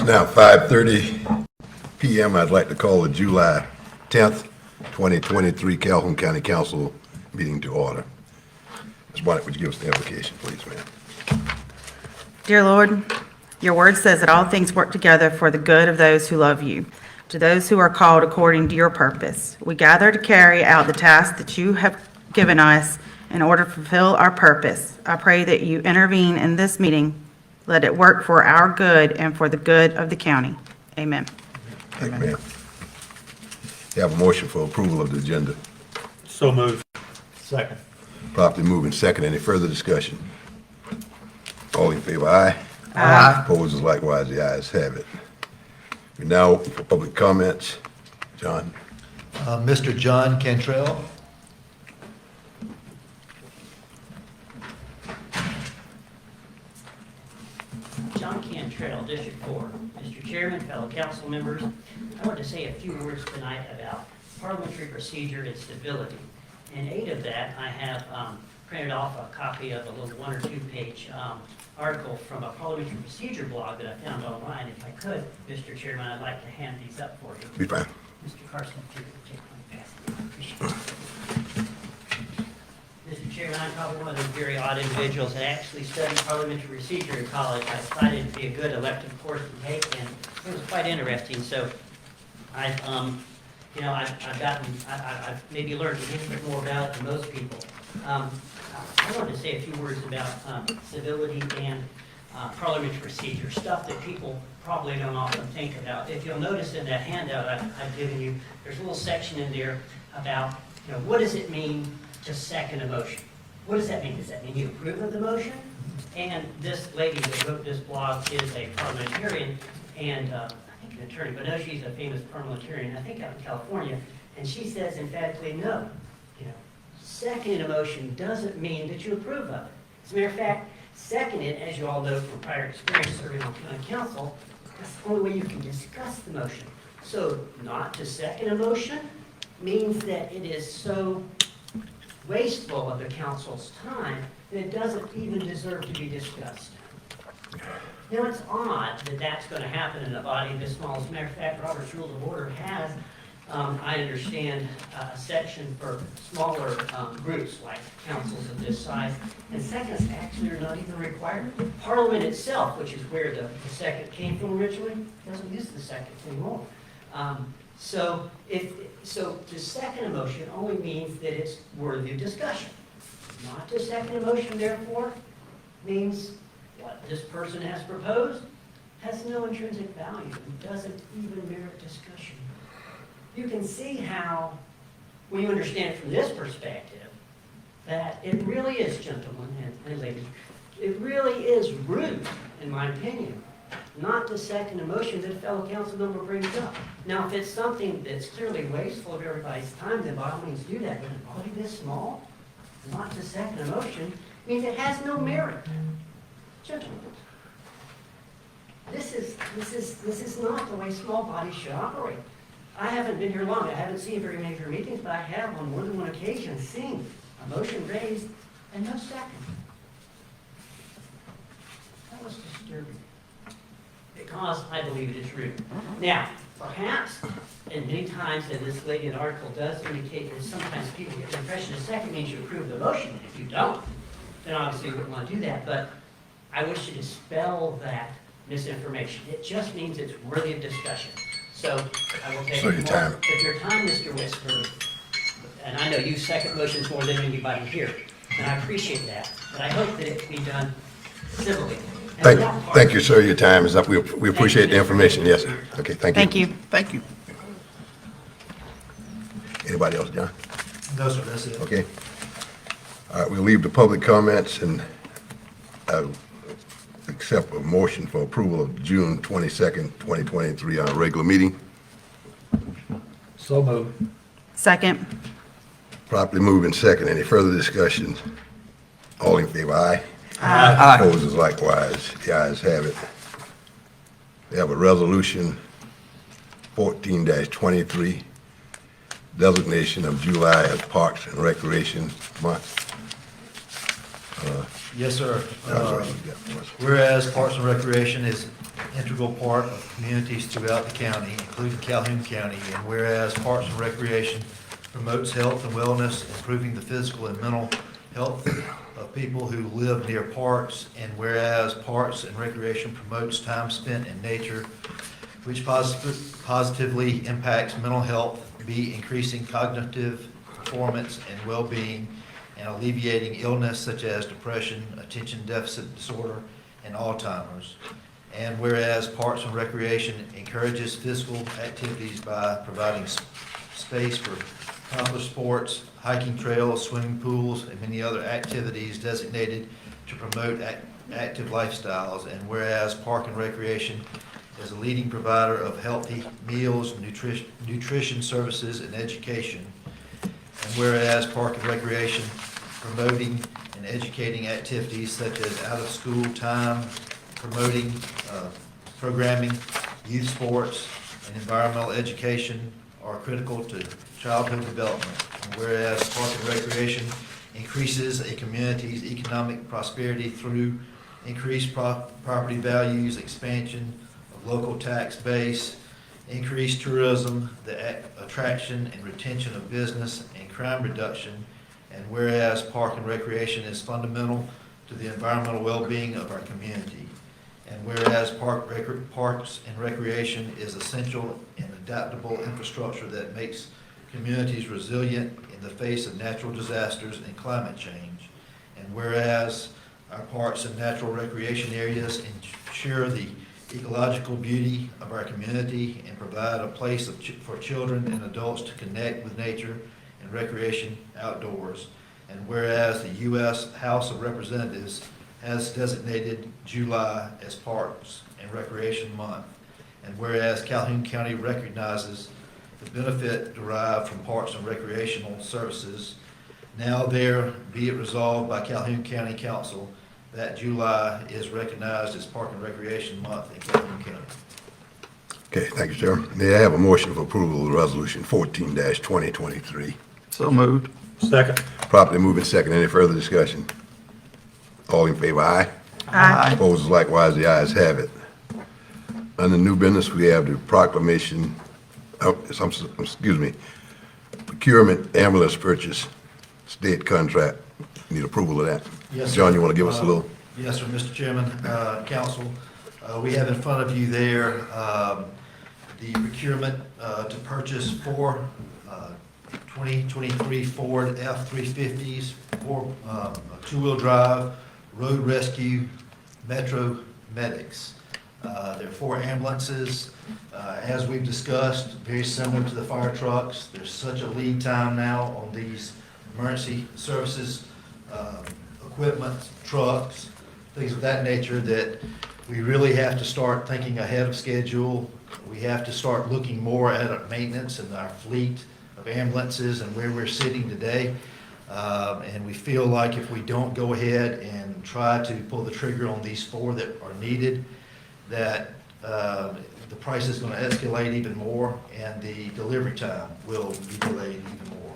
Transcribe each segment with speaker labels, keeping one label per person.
Speaker 1: now 5:30 p.m. I'd like to call the July 10th, 2023 Calhoun County Council meeting to order. Ms. Bonnet, would you give us the invocation, please, ma'am?
Speaker 2: Dear Lord, your word says that all things work together for the good of those who love you, to those who are called according to your purpose. We gather to carry out the task that you have given us in order to fulfill our purpose. I pray that you intervene in this meeting. Let it work for our good and for the good of the county. Amen.
Speaker 1: Thank you, ma'am. You have a motion for approval of the agenda.
Speaker 3: So moved. Second.
Speaker 1: Properly moving second. Any further discussion? All in favor, aye.
Speaker 2: Aye.
Speaker 1: Opposers likewise, the ayes have it. We now open for public comments. John?
Speaker 4: Mr. John Cantrell.
Speaker 5: John Cantrell, District 4. Mr. Chairman, fellow council members, I want to say a few words tonight about parliamentary procedure and stability. In aid of that, I have printed off a copy of a little 1 or 2 page article from a parliamentary procedure blog that I found online. If I could, Mr. Chairman, I'd like to hand these up for you.
Speaker 1: Be fine.
Speaker 5: Mr. Carson, if you could take one pass. I appreciate it. Mr. Chairman, I'm probably one of those very odd individuals that actually studied parliamentary procedure in college. I decided it'd be a good elective course to take, and it was quite interesting. So I've maybe learned a little bit more about it than most people. I wanted to say a few words about civility and parliamentary procedure, stuff that people probably don't often think about. If you'll notice in that handout I've given you, there's a little section in there about, what does it mean to second a motion? What does that mean? Does that mean you approve of the motion? And this lady that wrote this blog is a parliamentarian and I think an attorney, but no, she's a famous parliamentarian, I think out in California, and she says emphatically no. Seconding a motion doesn't mean that you approve of it. As a matter of fact, seconding, as you all know from prior experience serving on county council, that's the only way you can discuss the motion. So not to second a motion means that it is so wasteful of the council's time that it doesn't even deserve to be discussed. Now, it's odd that that's going to happen in a body this small. As a matter of fact, Robert's Rules of Order has, I understand, a section for smaller groups like councils of this size, and seconds actually are not even required. Parliament itself, which is where the second came from originally, doesn't use the second anymore. So to second a motion only means that it's worthy of discussion. Not to second a motion, therefore, means what this person has proposed has no intrinsic value and doesn't even merit discussion. You can see how, when you understand it from this perspective, that it really is, gentlemen and ladies, it really is rude, in my opinion, not to second a motion that a fellow council member brings up. Now, if it's something that's clearly wasteful of everybody's time, then by all means do that. But a body this small, not to second a motion, means it has no merit. Gentlemen, this is not the way small bodies should operate. I haven't been here long. I haven't seen very many of your meetings, but I have on more than one occasion seen a motion raised and no second. That was disturbing, because I believe it is rude. Now, perhaps, and many times, and this lady in the article does indicate that sometimes people get the impression a second means you approve the motion. If you don't, then obviously you wouldn't want to do that. But I wish to dispel that misinformation. It just means it's worthy of discussion. So I will take
Speaker 1: So your time.
Speaker 5: If your time, Mr. Whisper, and I know you second motions more than anybody here, and I appreciate that, but I hope that it can be done civilly.
Speaker 1: Thank you, sir. Your time is up. We appreciate the information. Yes, sir. Okay, thank you.
Speaker 2: Thank you.
Speaker 4: Thank you.
Speaker 1: Anybody else, John?
Speaker 4: No, sir, that's it.
Speaker 1: Okay. All right, we'll leave the public comments and accept a motion for approval of June 22nd, 2023, our regular meeting.
Speaker 4: So moved.
Speaker 2: Second.
Speaker 1: Properly moving second. Any further discussion? All in favor, aye.
Speaker 2: Aye.
Speaker 1: Opposers likewise, the ayes have it. We have a resolution 14-23, designation of July as Parks and Recreation Month.
Speaker 4: Yes, sir.
Speaker 1: I'm sorry, you got one.
Speaker 4: Whereas Parks and Recreation integral part of communities throughout the county, including Calhoun County, and whereas Parks and Recreation promotes health and wellness, improving the physical and mental health of people who live near parks, and whereas Parks and Recreation promotes time spent in nature, which positively impacts mental health, B, increasing cognitive performance and well-being, and alleviating illness such as depression, attention deficit disorder, and Alzheimer's. And whereas Parks and Recreation encourages physical activities by providing space for accomplished sports, hiking trails, swimming pools, and many other activities designated to promote active lifestyles. And whereas Park and Recreation is a leading provider of healthy meals, nutrition services, and education. And whereas Park and Recreation promoting and educating activities such as out-of-school time, promoting programming, youth sports, and environmental education are critical to childhood development. And whereas Park and Recreation increases a community's economic prosperity through increased property values, expansion of local tax base, increased tourism, the attraction and retention of business, and crime reduction. And whereas Park and Recreation is fundamental to the environmental well-being of our community. And whereas Parks and Recreation is essential and adaptable infrastructure that makes communities resilient in the face of natural disasters and climate change. And whereas our parks and natural recreation areas ensure the ecological beauty of our community and provide a place for children and adults to connect with nature and recreation outdoors. And whereas the U.S. House of Representatives has designated July as Parks and Recreation Month. And whereas Calhoun County recognizes the benefit derived from parks and recreational services, now there be it resolved by Calhoun County Council that July is recognized as Park and Recreation Month in Calhoun County.
Speaker 1: Okay, thank you, Chairman. May I have a motion for approval of Resolution 14-2023?
Speaker 6: So moved.
Speaker 3: Second.
Speaker 1: Properly moving second. Any further discussion? All in favor, aye.
Speaker 2: Aye.
Speaker 1: Opposed, likewise, the ayes have it. Under new business, we have the proclamation, procurement ambulance purchase state contract. Need approval of that.
Speaker 4: Yes, sir.
Speaker 1: John, you want to give us a little?
Speaker 4: Yes, sir, Mr. Chairman, Council. We have in front of you there the procurement to purchase four 2023 Ford F-350s, four two-wheel drive, road rescue, Metro Medics. There are four ambulances. As we've discussed, very similar to the fire trucks. There's such a lead time now on these emergency services, equipment, trucks, things of that nature, that we really have to start thinking ahead of schedule. We have to start looking more at our maintenance and our fleet of ambulances and where we're sitting today. And we feel like if we don't go ahead and try to pull the trigger on these four that are needed, that the price is going to escalate even more and the delivery time will be delayed even more.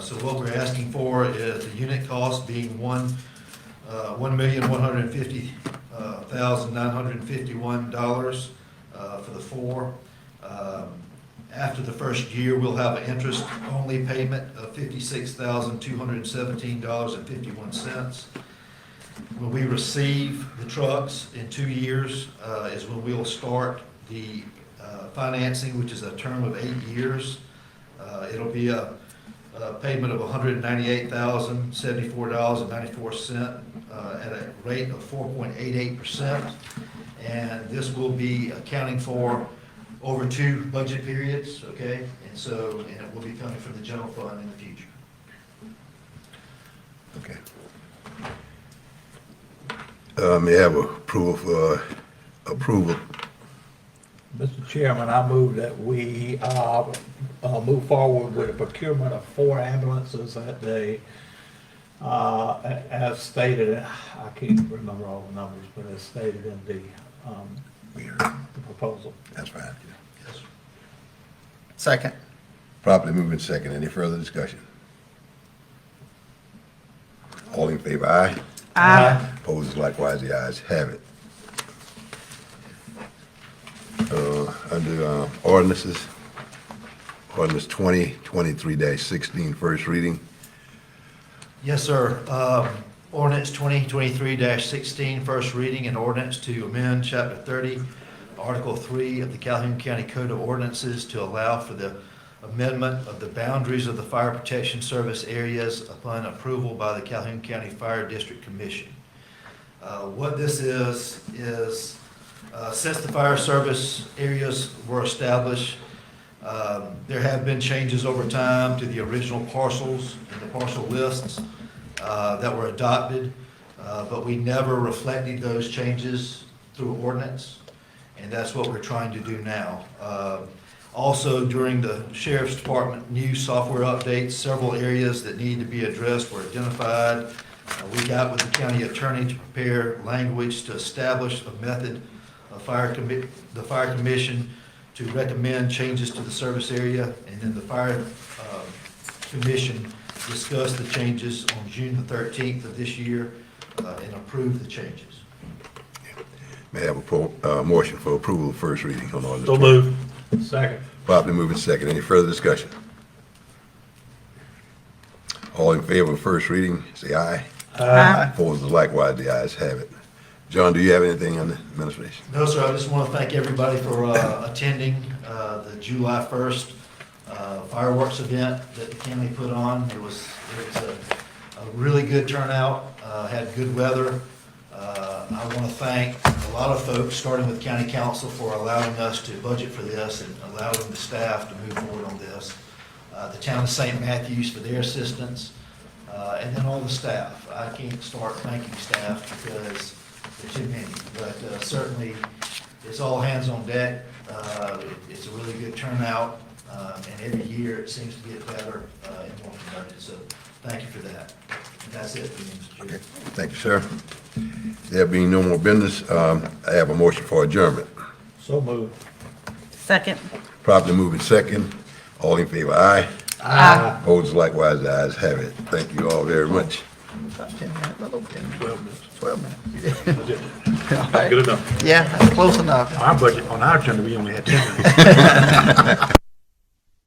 Speaker 4: So what we're asking for is the unit cost being $1,150,951 for the four. After the first year, we'll have an interest-only payment of $56,217.51. When we receive the trucks in 2 years is when we'll start the financing, which is a term of 8 years. It'll be a payment of $198,074.94 at a rate of 4.88%. And this will be accounting for over 2 budget periods, okay? And it will be coming from the general fund in the future.
Speaker 1: Okay. May I have approval?
Speaker 3: Mr. Chairman, I move that we move forward with the procurement of 4 ambulances that they, as stated, I can't remember all the numbers, but as stated in the proposal.
Speaker 1: That's fine.
Speaker 4: Yes, sir.
Speaker 6: Second.
Speaker 1: Properly moving second. Any further discussion? All in favor, aye.
Speaker 2: Aye.
Speaker 1: Opposed, likewise, the ayes have it. Under ordinances, ordinance 2023-16, first reading.
Speaker 4: Yes, sir. Ordinance 2023-16, first reading, an ordinance to amend Chapter 30, Article 3 of the Calhoun County Code of Ordinances to allow for the amendment of the boundaries of the fire protection service areas upon approval by the Calhoun County Fire District Commission. What this is since the fire service areas were established, there have been changes over time to the original parcels and the parcel lists that were adopted, but we never reflected those changes through ordinance, and that's what we're trying to do now. Also, during the Sheriff's Department new software updates, several areas that need to be addressed were identified. We got with the county attorney to prepare language to establish a method of the fire commission to recommend changes to the service area, and then the fire commission discussed the changes on June the 13th of this year and approved the changes.
Speaker 1: May I have a motion for approval of first reading on ordinance?
Speaker 3: So moved. Second.
Speaker 1: Properly moving second. Any further discussion? All in favor of first reading, say aye.
Speaker 2: Aye.
Speaker 1: Opposed, likewise, the ayes have it. John, do you have anything on the administration?
Speaker 4: No, sir, I just want to thank everybody for attending the July 1st fireworks event that the county put on. It was a really good turnout, had good weather. I want to thank a lot of folks, starting with county council, for allowing us to budget for this and allowing the staff to move forward on this. The town of St. Matthews for their assistance, and then all the staff. I can't start thanking staff because there's too many, but certainly it's all hands on deck. It's a really good turnout, and every year it seems to get better and more productive. So thank you for that. And that's it for me, Mr. Chair.
Speaker 1: Okay, thank you, sir. There being no more business, I have a motion for adjournment.
Speaker 3: So moved.
Speaker 2: Second.
Speaker 1: Properly moving second. All in favor, aye.
Speaker 2: Aye.
Speaker 1: Opposed, likewise, the ayes have it. Thank you all very much.
Speaker 6: 10 minutes, a little 10 minutes.
Speaker 3: 12 minutes.
Speaker 6: 12 minutes.
Speaker 3: That's it.
Speaker 6: All right.
Speaker 3: Good enough.
Speaker 6: Yeah, close enough.
Speaker 3: Our budget, on our agenda, we only had 10 minutes.